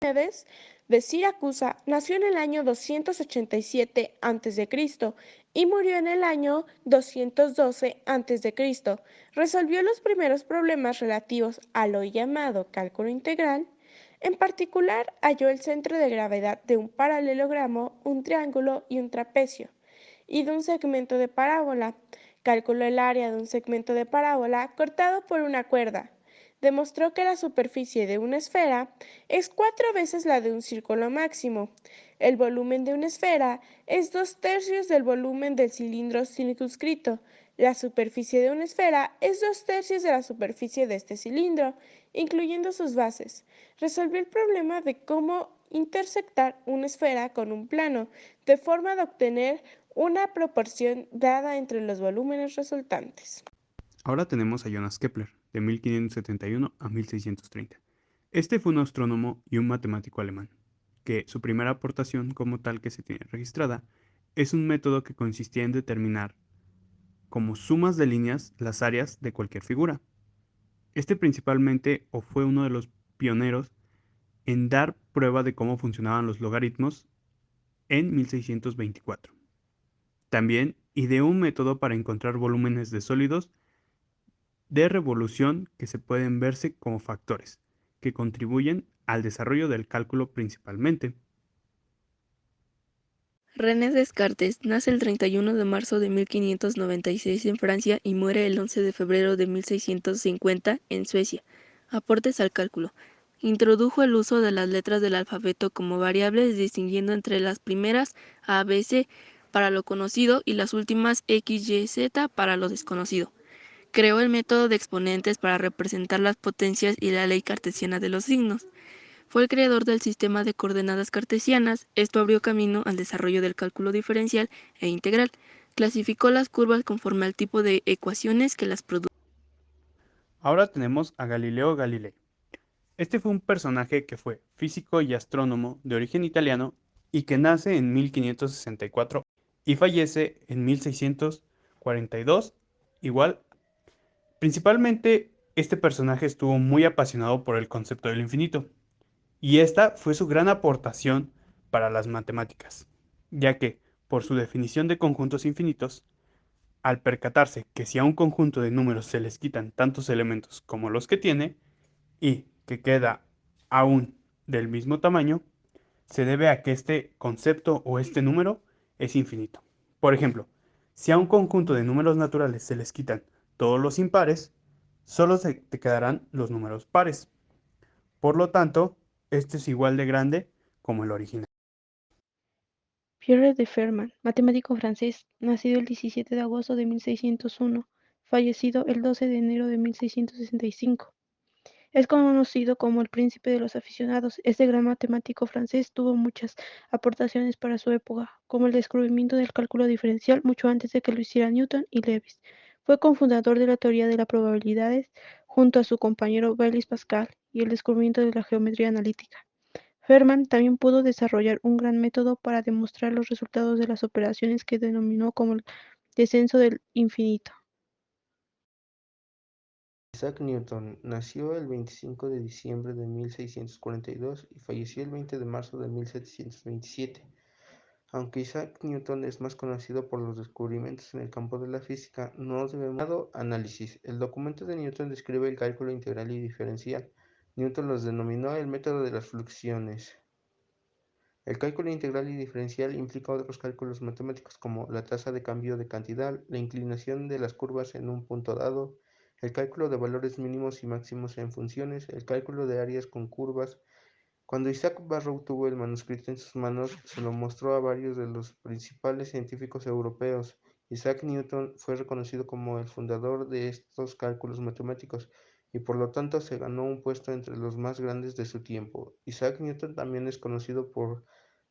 Parménides de Siracusa nació en el año 287 a.C. y murió en el año 212 a.C. Resolvió los primeros problemas relativos a lo llamado cálculo integral. En particular, halló el centro de gravedad de un paralelogramo, un triángulo y un trapecio, y de un segmento de parábola. Calculó el área de un segmento de parábola cortado por una cuerda. Demostró que la superficie de una esfera es 4 veces la de un círculo máximo. El volumen de una esfera es 2/3 del volumen del cilindro circunscrito. La superficie de una esfera es 2/3 de la superficie de este cilindro, incluyendo sus bases. Resolvió el problema de cómo intersectar una esfera con un plano, de forma de obtener una proporción dada entre los volúmenes resultantes. Ahora tenemos a Jonas Kepler, de 1571 a 1630. Este fue un astrónomo y un matemático alemán, que su primera aportación como tal que se tiene registrada es un método que consistía en determinar como sumas de líneas las áreas de cualquier figura. Este principalmente o fue uno de los pioneros en dar prueba de cómo funcionaban los logaritmos en 1624. También ideó un método para encontrar volúmenes de sólidos de revolución que se pueden verse como factores, que contribuyen al desarrollo del cálculo principalmente. René Descartes nace el 31 de marzo de 1596 en Francia y muere el 11 de febrero de 1650 en Suecia. Aportes al cálculo. Introdujo el uso de las letras del alfabeto como variables, distinguiendo entre las primeras A, B, C para lo conocido y las últimas X, Y, Z para lo desconocido. Creó el método de exponentes para representar las potencias y la ley cartesiana de los signos. Fue el creador del sistema de coordenadas cartesianas. Esto abrió camino al desarrollo del cálculo diferencial e integral. Clasificó las curvas conforme al tipo de ecuaciones que las producen. Ahora tenemos a Galileo Galilei. Este fue un personaje que fue físico y astrónomo de origen italiano y que nace en 1564 y fallece en 1642, igual. Principalmente, este personaje estuvo muy apasionado por el concepto del infinito, y esta fue su gran aportación para las matemáticas, ya que, por su definición de conjuntos infinitos, al percatarse que si a un conjunto de números se les quitan tantos elementos como los que tiene, y que queda aún del mismo tamaño, se debe a que este concepto o este número es infinito. Por ejemplo, si a un conjunto de números naturales se les quitan todos los impares, solo se te quedarán los números pares. Por lo tanto, este es igual de grande como el original. Pierre de Fermat, matemático francés, nacido el 17 de agosto de 1601, fallecido el 12 de enero de 1665. Es conocido como el príncipe de los aficionados. Este gran matemático francés tuvo muchas aportaciones para su época, como el descubrimiento del cálculo diferencial mucho antes de que lo hiciera Newton y Lewis. Fue cofundador de la teoría de las probabilidades junto a su compañero Blaise Pascal y el descubrimiento de la geometría analítica. Fermat también pudo desarrollar un gran método para demostrar los resultados de las operaciones que denominó como el descenso del infinito. Isaac Newton nació el 25 de diciembre de 1642 y falleció el 20 de marzo de 1727. Aunque Isaac Newton es más conocido por los descubrimientos en el campo de la física, no debemos dado análisis. El documento de Newton describe el cálculo integral y diferencial. Newton los denominó el método de las fluxiones. El cálculo integral y diferencial implica otros cálculos matemáticos como la tasa de cambio de cantidad, la inclinación de las curvas en un punto dado, el cálculo de valores mínimos y máximos en funciones, el cálculo de áreas con curvas. Cuando Isaac Barrow tuvo el manuscrito en sus manos, se lo mostró a varios de los principales científicos europeos. Isaac Newton fue reconocido como el fundador de estos cálculos matemáticos y por lo tanto se ganó un puesto entre los más grandes de su tiempo. Isaac Newton también es conocido por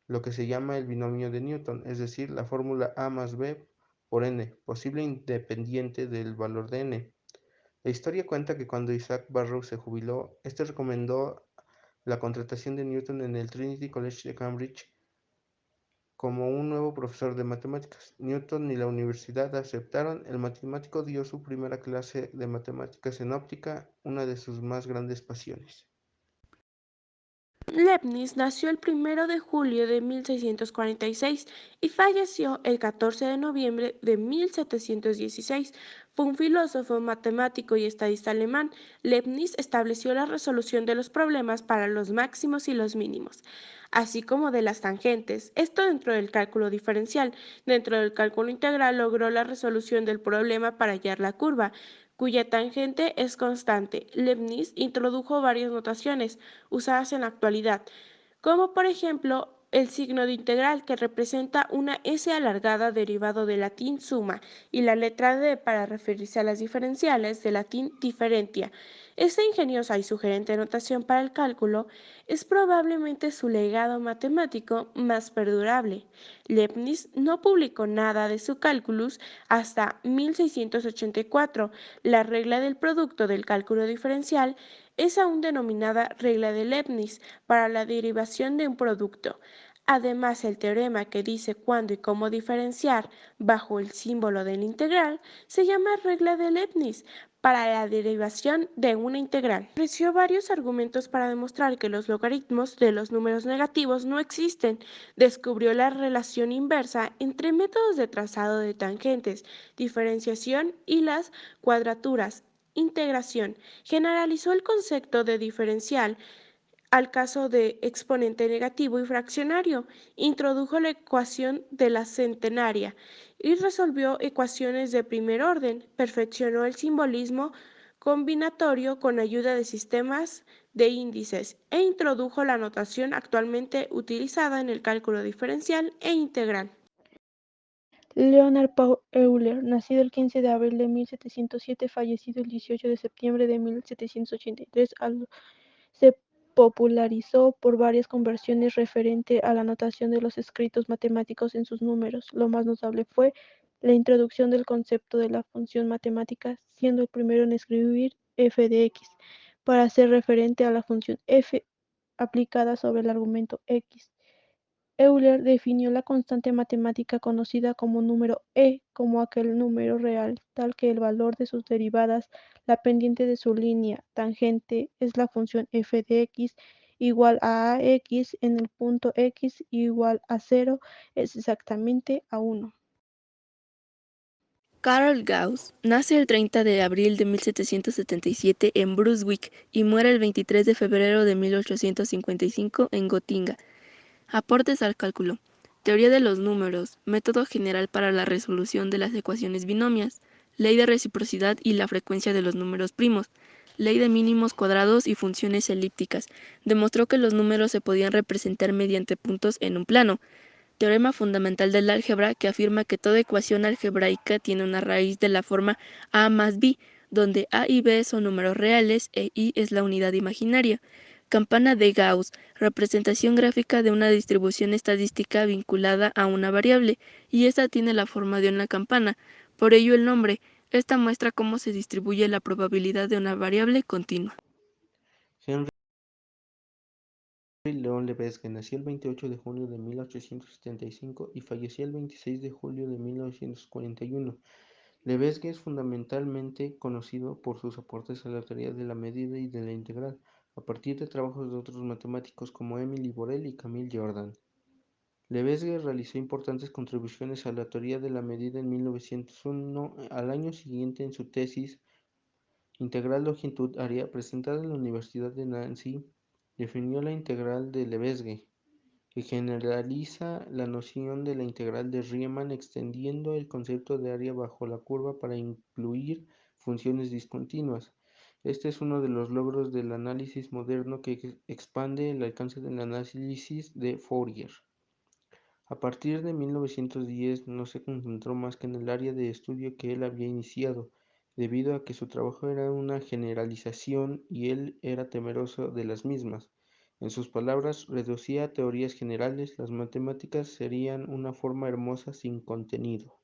lo que se llama el binomio de Newton, es decir, la fórmula A más B por n, posible independiente del valor de n. La historia cuenta que cuando Isaac Barrow se jubiló, este recomendó la contratación de Newton en el Trinity College de Cambridge como un nuevo profesor de matemáticas. Newton y la universidad aceptaron. El matemático dio su primera clase de matemáticas en óptica, una de sus más grandes pasiones. Leibniz nació el 1 de julio de 1646 y falleció el 14 de noviembre de 1716. Fue un filósofo, matemático y estadista alemán. Leibniz estableció la resolución de los problemas para los máximos y los mínimos, así como de las tangentes. Esto dentro del cálculo diferencial. Dentro del cálculo integral logró la resolución del problema para hallar la curva, cuya tangente es constante. Leibniz introdujo varias notaciones usadas en la actualidad, como por ejemplo el signo de integral, que representa una S alargada derivado del latín suma, y la letra D para referirse a las diferenciales del latín diferentia. Esta ingeniosa y sugerente notación para el cálculo es probablemente su legado matemático más perdurable. Leibniz no publicó nada de su cálculus hasta 1684. La regla del producto del cálculo diferencial es aún denominada regla de Leibniz para la derivación de un producto. Además, el teorema que dice cuándo y cómo diferenciar bajo el símbolo del integral se llama regla de Leibniz para la derivación de una integral. Ofreció varios argumentos para demostrar que los logaritmos de los números negativos no existen. Descubrió la relación inversa entre métodos de trazado de tangentes, diferenciación y las cuadraturas. Integración. Generalizó el concepto de diferencial al caso de exponente negativo y fraccionario. Introdujo la ecuación de la centenaria y resolvió ecuaciones de primer orden. Perfeccionó el simbolismo combinatorio con ayuda de sistemas de índices e introdujo la notación actualmente utilizada en el cálculo diferencial e integral. Leonard Paul Euler, nacido el 15 de abril de 1707, fallecido el 18 de septiembre de 1783, se popularizó por varias conversiones referente a la notación de los escritos matemáticos en sus números. Lo más notable fue la introducción del concepto de la función matemática, siendo el primero en escribir f de x, para hacer referente a la función f aplicada sobre el argumento x. Euler definió la constante matemática conocida como número "e" como aquel número real tal que el valor de sus derivadas, la pendiente de su línea tangente, es la función f de x igual a ax en el punto x igual a 0 es exactamente a 1. Carl Gauss nace el 30 de abril de 1777 en Brunswick y muere el 23 de febrero de 1855 en Gotinga. Aportes al cálculo. Teoría de los números. Método general para la resolución de las ecuaciones binomias. Ley de reciprocidad y la frecuencia de los números primos. Ley de mínimos cuadrados y funciones elípticas. Demostró que los números se podían representar mediante puntos en un plano. Teorema fundamental del álgebra que afirma que toda ecuación algebraica tiene una raíz de la forma a más b, donde a y b son números reales e i es la unidad imaginaria. Campana de Gauss, representación gráfica de una distribución estadística vinculada a una variable, y esta tiene la forma de una campana, por ello el nombre. Esta muestra cómo se distribuye la probabilidad de una variable continua. Henry Leon Lebesgue nació el 28 de junio de 1875 y falleció el 26 de julio de 1941. Lebesgue es fundamentalmente conocido por sus aportes a la teoría de la medida y de la integral, a partir de trabajos de otros matemáticos como Émile Borel y Camille Jordan. Lebesgue realizó importantes contribuciones a la teoría de la medida en 1901. Al año siguiente, en su tesis Integral longitud área presentada en la Universidad de Nancy, definió la integral de Lebesgue, que generaliza la noción de la integral de Riemann extendiendo el concepto de área bajo la curva para incluir funciones discontinuas. Este es uno de los logros del análisis moderno que expande el alcance del análisis de Fourier. A partir de 1910 no se concentró más que en el área de estudio que él había iniciado, debido a que su trabajo era una generalización y él era temeroso de las mismas. En sus palabras, reducía a teorías generales, las matemáticas serían una forma hermosa sin contenido.